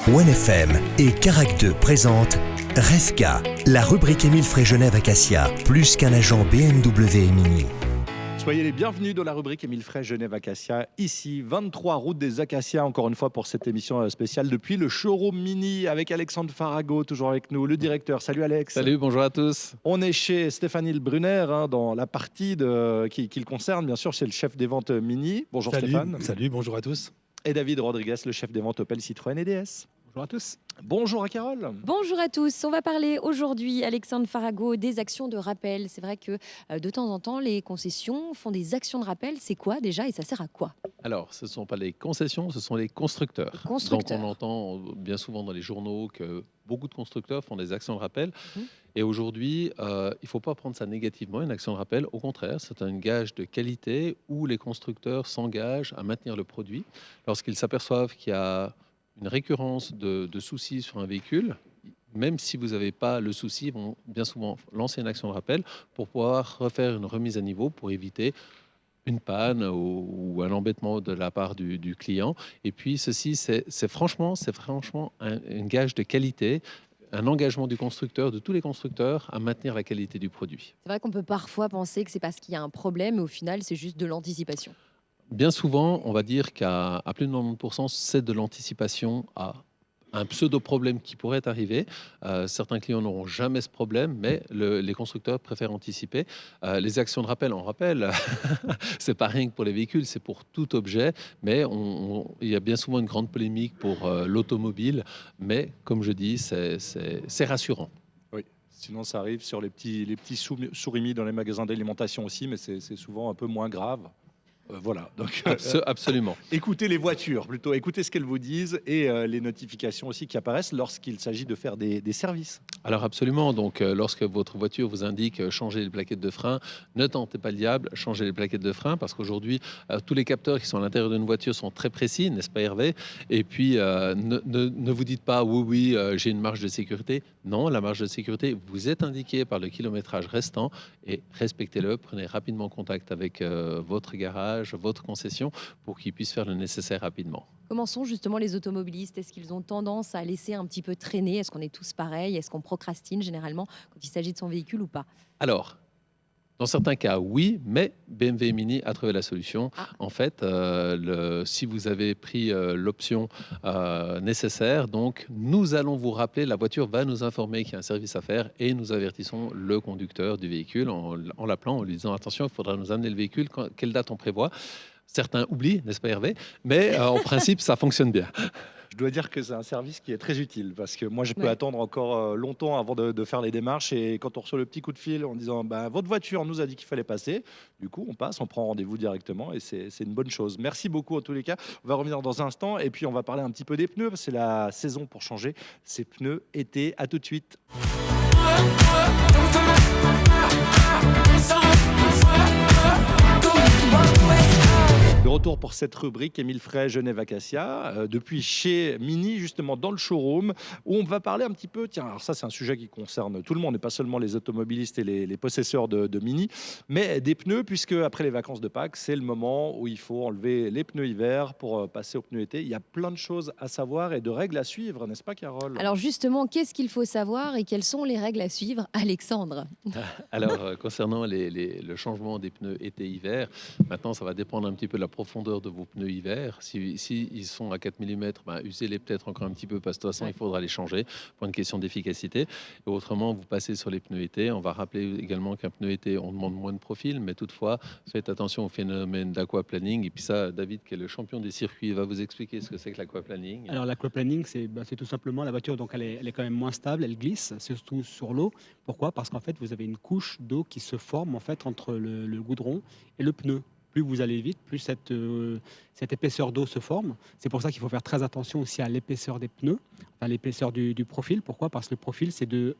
OneFM et Carac 2 présentent Revka, la rubrique Émile Frey Genève Acacia, plus qu'un agent BMW et Mini. Soyez les bienvenus dans la rubrique Émile Frey Genève Acacia, ici 23 route des Acacias, encore une fois pour cette émission spéciale depuis le showroom Mini avec Alexandre Farago, toujours avec nous, le directeur. Salut Alex. Salut, bonjour à tous. On est chez Stéphanie Brunner dans la partie qui le concerne, bien sûr, c'est le chef des ventes Mini. Bonjour Salut, Stéphane. Salut, bonjour à tous. Et David Rodriguez, le chef des ventes Opel, Citroën et DS. Bonjour à tous. Bonjour à Carole. Bonjour à tous. On va parler aujourd'hui, Alexandre Farago, des actions de rappel. C'est vrai que de temps en temps, les concessions font des actions de rappel. C'est quoi déjà et ça sert à quoi? Alors, ce ne sont pas les concessions, ce sont les constructeurs. Les constructeurs. Donc, on entend bien souvent dans les journaux que beaucoup de constructeurs font des actions de rappel. Et aujourd'hui, il ne faut pas prendre ça négativement, une action de rappel. Au contraire, c'est un gage de qualité où les constructeurs s'engagent à maintenir le produit. Lorsqu'ils s'aperçoivent qu'il y a une récurrence de soucis sur un véhicule, même si vous n'avez pas le souci, ils vont bien souvent lancer une action de rappel pour pouvoir refaire une remise à niveau pour éviter une panne ou un embêtement de la part du client. Et puis ceci, c'est franchement un gage de qualité, un engagement du constructeur, de tous les constructeurs, à maintenir la qualité du produit. C'est vrai qu'on peut parfois penser que c'est parce qu'il y a un problème, mais au final, c'est juste de l'anticipation. Bien souvent, on va dire qu'à plus de 90%, c'est de l'anticipation à un pseudo-problème qui pourrait arriver. Certains clients n'auront jamais ce problème, mais les constructeurs préfèrent anticiper. Les actions de rappel, on rappelle, c'est pas rien que pour les véhicules, c'est pour tout objet, mais il y a bien souvent une grande polémique pour l'automobile, mais comme je dis, c'est rassurant. Oui, sinon ça arrive sur les petits souris mis dans les magasins d'alimentation aussi, mais c'est souvent un peu moins grave. Voilà, donc Absolument. écoutez les voitures, plutôt écoutez ce qu'elles vous disent et les notifications aussi qui apparaissent lorsqu'il s'agit de faire des services. Alors absolument, donc lorsque votre voiture vous indique changer les plaquettes de frein, ne tentez pas le diable, changez les plaquettes de frein parce qu'aujourd'hui, tous les capteurs qui sont à l'intérieur d'une voiture sont très précis, n'est-ce pas Hervé? Et puis, ne vous dites pas, oui, j'ai une marge de sécurité. Non, la marge de sécurité vous est indiquée par le kilométrage restant et respectez-le, prenez rapidement contact avec votre garage, votre concession, pour qu'ils puissent faire le nécessaire rapidement. Comment sont justement les automobilistes? Est-ce qu'ils ont tendance à laisser un petit peu traîner? Est-ce qu'on est tous pareils? Est-ce qu'on procrastine généralement quand il s'agit de son véhicule ou pas? Alors, dans certains cas, oui, mais BMW Mini a trouvé la solution. En fait, si vous avez pris l'option nécessaire, donc nous allons vous rappeler, la voiture va nous informer qu'il y a un service à faire et nous avertissons le conducteur du véhicule en l'appelant, en lui disant attention, il faudra nous amener le véhicule, quelle date on prévoit. Certains oublient, n'est-ce pas Hervé? Mais en principe, ça fonctionne bien. Je dois dire que c'est un service qui est très utile parce que moi je peux attendre encore longtemps avant de faire les démarches et quand on reçoit le petit coup de fil en disant votre voiture nous a dit qu'il fallait passer, du coup on passe, on prend rendez-vous directement et c'est une bonne chose. Merci beaucoup en tous les cas. On va revenir dans un instant et puis on va parler un petit peu des pneus, c'est la saison pour changer ces pneus été. À tout de suite. De retour pour cette rubrique Émile Frey Genève Acacia, depuis chez Mini, justement dans le showroom, où on va parler un petit peu, tiens, alors ça c'est un sujet qui concerne tout le monde, et pas seulement les automobilistes et les possesseurs de Mini, mais des pneus, puisque après les vacances de Pâques, c'est le moment où il faut enlever les pneus hiver pour passer aux pneus été. Il y a plein de choses à savoir et de règles à suivre, n'est-ce pas Carole? Alors justement, qu'est-ce qu'il faut savoir et quelles sont les règles à suivre, Alexandre? Alors, concernant le changement des pneus été-hiver, maintenant, ça va dépendre un petit peu de la profondeur de vos pneus hiver. Si ils sont à 4 mm, usez-les peut-être encore un petit peu parce que de toute façon, il faudra les changer pour une question d'efficacité. Et autrement, vous passez sur les pneus été. On va rappeler également qu'un pneu été, on demande moins de profil, mais toutefois, faites attention au phénomène d'aquaplaning. Et puis ça, David, qui est le champion des circuits, va vous expliquer ce que c'est que l'aquaplaning. Alors l'aquaplaning, c'est tout simplement la voiture, donc elle est quand même moins stable, elle glisse, surtout sur l'eau. Pourquoi? Parce qu'en fait, vous avez une couche d'eau qui se forme en fait entre le goudron et le pneu. Plus vous allez vite, plus cette épaisseur d'eau se forme. C'est pour ça qu'il faut faire très attention aussi à l'épaisseur des pneus, enfin l'épaisseur du profil. Pourquoi? Parce que le profil, c'est de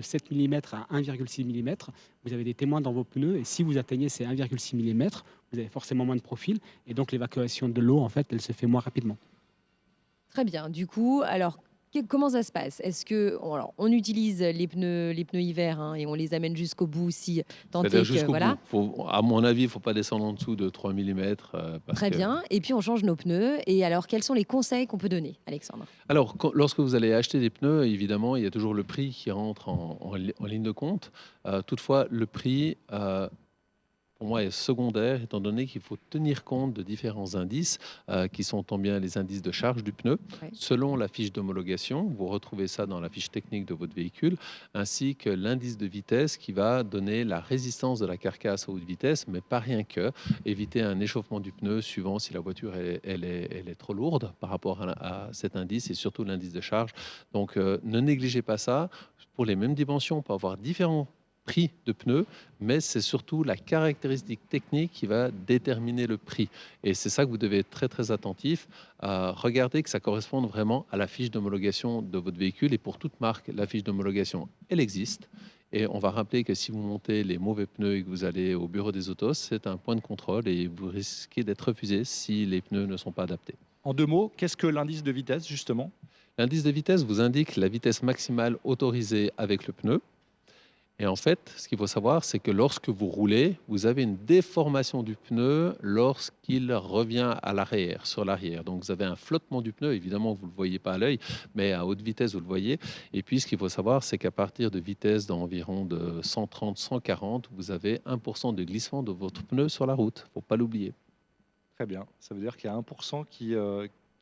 7 mm à 1,6 mm. Vous avez des témoins dans vos pneus et si vous atteignez ces 1,6 mm, vous avez forcément moins de profil et donc l'évacuation de l'eau, en fait, elle se fait moins rapidement. Très bien. Du coup, alors Comment ça se passe? Est-ce que alors, on utilise les pneus hiver hein, et on les amène jusqu'au bout si tant est C'est-à-dire que jusqu'au voilà. bout. À mon avis, il ne faut pas descendre en dessous de 3 mm. Très bien. Et puis on change nos pneus. Et alors, quels sont les conseils qu'on peut donner, Alexandre? Alors, lorsque vous allez acheter des pneus, évidemment, il y a toujours le prix qui rentre en ligne de compte. Toutefois, le prix, pour moi, est secondaire, étant donné qu'il faut tenir compte de différents indices, qui sont tant bien les indices de charge du pneu, Ouais. selon la fiche d'homologation, vous retrouvez ça dans la fiche technique de votre véhicule, ainsi que l'indice de vitesse qui va donner la résistance de la carcasse à haute vitesse, mais pas rien que, éviter un échauffement du pneu suivant si la voiture elle est trop lourde par rapport à cet indice, et surtout l'indice de charge. Donc, ne négligez pas ça. Pour les mêmes dimensions, on peut avoir différents prix de pneus, mais c'est surtout la caractéristique technique qui va déterminer le prix. Et c'est ça que vous devez être très très attentif. Regardez que ça corresponde vraiment à la fiche d'homologation de votre véhicule. Et pour toute marque, la fiche d'homologation, elle existe. Et on va rappeler que si vous montez les mauvais pneus et que vous allez au bureau des autos, c'est un point de contrôle et vous risquez d'être refusé si les pneus ne sont pas adaptés. En 2 mots, qu'est-ce que l'indice de vitesse, justement? L'indice de vitesse vous indique la vitesse maximale autorisée avec le pneu. Et en fait, ce qu'il faut savoir, c'est que lorsque vous roulez, vous avez une déformation du pneu lorsqu'il revient à l'arrière, sur l'arrière. Donc, vous avez un flottement du pneu. Évidemment, vous ne le voyez pas à l'œil, mais à haute vitesse, vous le voyez. Et puis, ce qu'il faut savoir, c'est qu'à partir de vitesse d'environ de 130, 140, vous avez 1% de glissement de votre pneu sur la route. Il ne faut pas l'oublier. Très bien. Ça veut dire qu'il y a 1% qui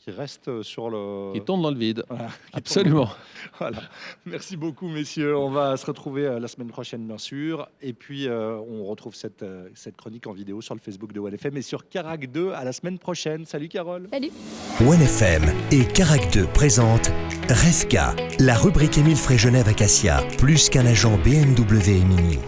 reste sur le... Qui tourne dans le vide. Voilà, qui tombe. Absolument. Voilà. Merci beaucoup, messieurs. On va se retrouver la semaine prochaine, bien sûr. Et puis, on retrouve cette chronique en vidéo sur le Facebook de OneFM et sur Carac 2 à la semaine prochaine. Salut, Carole. Salut. OneFM et Carac 2 présentent Resca, la rubrique Émile Fréjeunet Vacatia, plus qu'un agent BMW et Mini.